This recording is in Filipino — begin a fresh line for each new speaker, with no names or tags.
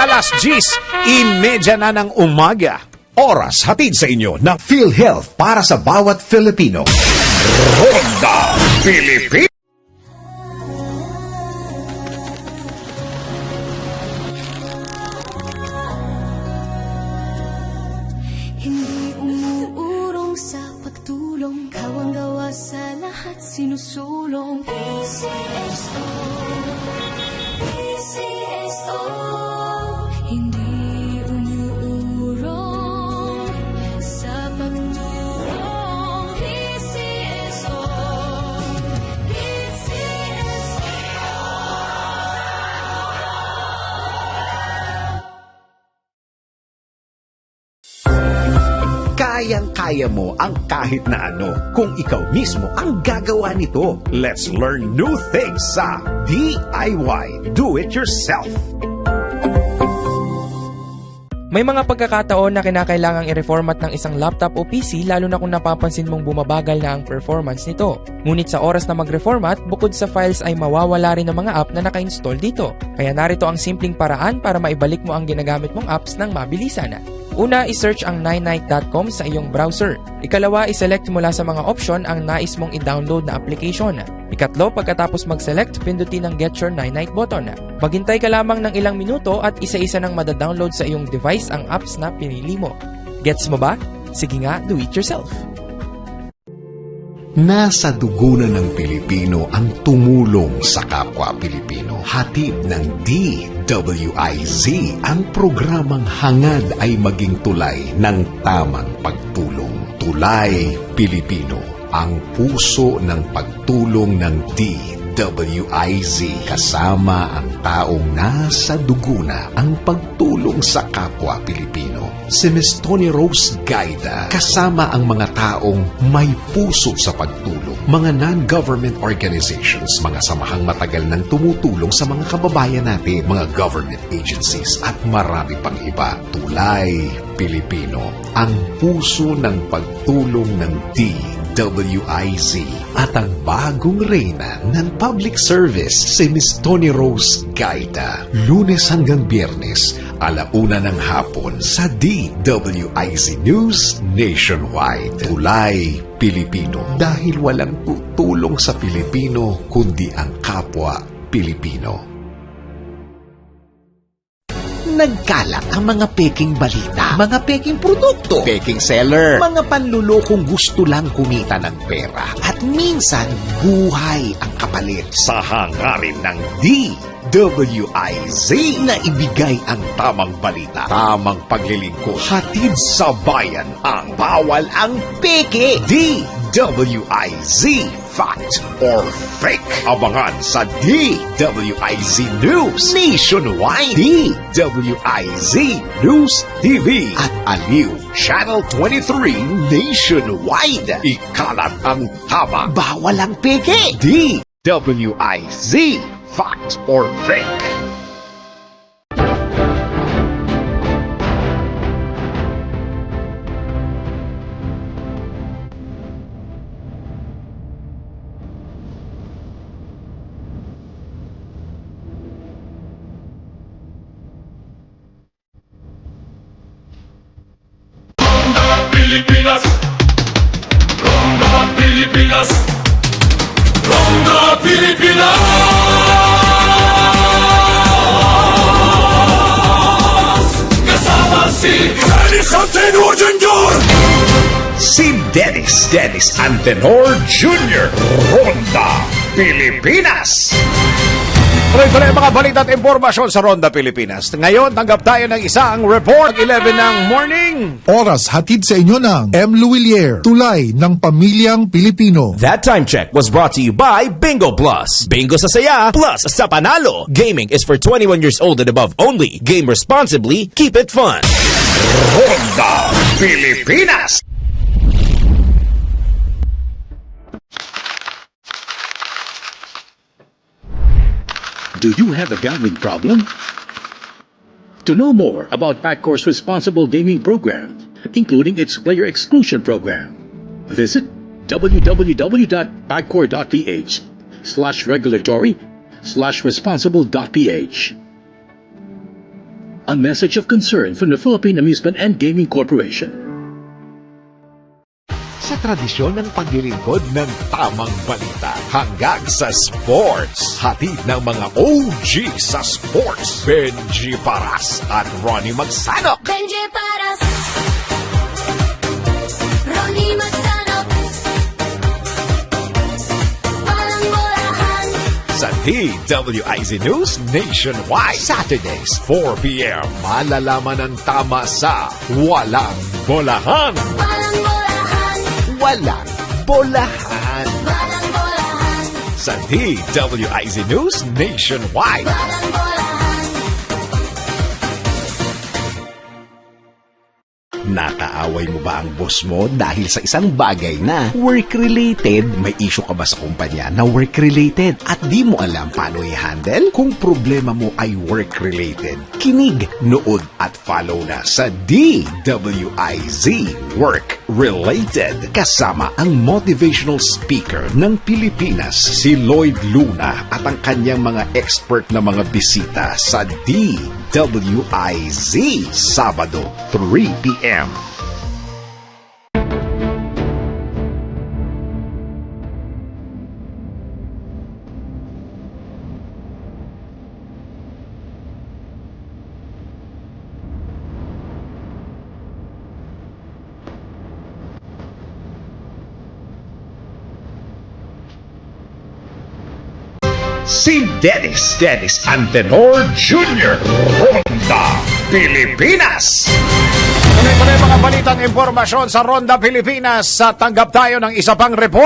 alas 10:30 na ng umaga.
Oras hatid sa inyo ng PhilHealth para sa bawat Filipino.
Ronda Pilipinas.
Hindi umuurong sa pagtulong, kawang gawa sa lahat sinusulong. PCSO, PCSO. Hindi umuurong sa pagtulong. PCSO, PCSO.
Kayang-kaya mo ang kahit na ano kung ikaw mismo ang gagawa nito. Let's learn new things sa DIY, Do It Yourself.
May mga pagkakataon na kinakailangang i-reformat ng isang laptop o PC lalo na kung napapansin mong bumabagal na ang performance nito. Ngunit sa oras na mag-reformat, bukod sa files ay mawawala rin ang mga app na naka-install dito. Kaya narito ang simpleng paraan para maibalik mo ang ginagamit mong apps ng mabilisan. Una, isearch ang 9night.com sa iyong browser. Ikalawa, iselect mula sa mga option ang nais mong i-download na application. Ikatlo, pagkatapos mag-select, pindutin ang Get Your 9night button. Maghintay ka lamang ng ilang minuto at isa-isa nang madadownload sa iyong device ang apps na pinili mo. Gets mo ba? Sige nga, do it yourself.
Nasa dugo na ng Pilipino ang tumulong sa kapwa Pilipino. Hatid ng DWIZ ang programang hangad ay maging tulay ng tamang pagtulong. Tulay Pilipino, ang puso ng pagtulong ng DWIZ. Kasama ang taong nasa dugo na ang pagtulong sa kapwa Pilipino. Si Ms. Tony Rose Gaida, kasama ang mga taong may puso sa pagtulong. Mga non-government organizations, mga samahang matagal nang tumutulong sa mga kababayan natin, mga government agencies at marami pang iba. Tulay Pilipino, ang puso ng pagtulong ng DWIZ at ang bagong reyna ng public service, si Ms. Tony Rose Gaida. Lunes hanggang Biyernes, 1:00 ng hapon sa DWIZ News Nationwide. Tulay Pilipino, dahil walang tutulong sa Pilipino kundi ang kapwa Pilipino. Nagkalat ang mga peking balita, mga peking produkto, peking seller, mga panlulokong gusto lang kumita ng pera. At minsan, buhay ang kapalit sa hangarin ng DWIZ na ibigay ang tamang balita, tamang paglilingkod, hatid sa bayan ang bawal ang peke. DWIZ, fact or fake. Abangan sa DWIZ News Nationwide, DWIZ News TV at Aliw Channel 23 Nationwide. Ikalat ang tama, bawal ang peke. DWIZ, fact or fake.
Pilipinas, Ronda Pilipinas, Ronda Pilipinas. Kasama si Dennis Antenor Jr.
Si Dennis Antenor Jr. Ronda Pilipinas.
Tuloy-tuloy ang mga balita at impormasyon sa Ronda Pilipinas. Ngayon, tanggap tayo ng isang report 11 ng morning.
Oras hatid sa inyo ng M. Luwilier, tulay ng pamilyang Pilipino.
That time check was brought to you by Bingo Plus. Bingo sa saya, plus sa panalo. Gaming is for 21 years old and above only. Game responsibly, keep it fun.
Ronda Pilipinas.
Do you have a gambling problem? To know more about PAGCOR's responsible gaming program, including its player exclusion program, visit www.pagcor.ph/regulatory/responsible.ph. a message of concern from the Philippine Amusement and Gaming Corporation.
Sa tradisyon ng paglilingkod ng tamang balita hanggang sa sports. Hatid ng mga OG sa sports. Benji Paras at Ronnie Magsanok.
Benji Paras, Ronnie Magsanok, walang bolahan.
Sa DWIZ News Nationwide. Saturdays, 4 p.m. Malalaman ang tama sa Walang Bolahan.
Walang bolahan,
Walang Bolahan.
walang bolahan,
Sa DWIZ News Nationwide.
walang bolahan.
Nakaaway mo ba ang boss mo dahil sa isang bagay na work-related? May issue ka ba sa kumpanya na work-related at di mo alam paano i-handle? Kung problema mo ay work-related, kinig, nood at follow na sa DWIZ Work-Related. Kasama ang motivational speaker ng Pilipinas, si Lloyd Luna at ang kanyang mga expert na mga bisita sa DWIZ Sabado, 3 p.m. Si Dennis Antenor Jr. Ronda Pilipinas.
Tuloy-tuloy mga balitang impormasyon sa Ronda Pilipinas. Tanggap tayo ng isa pang report.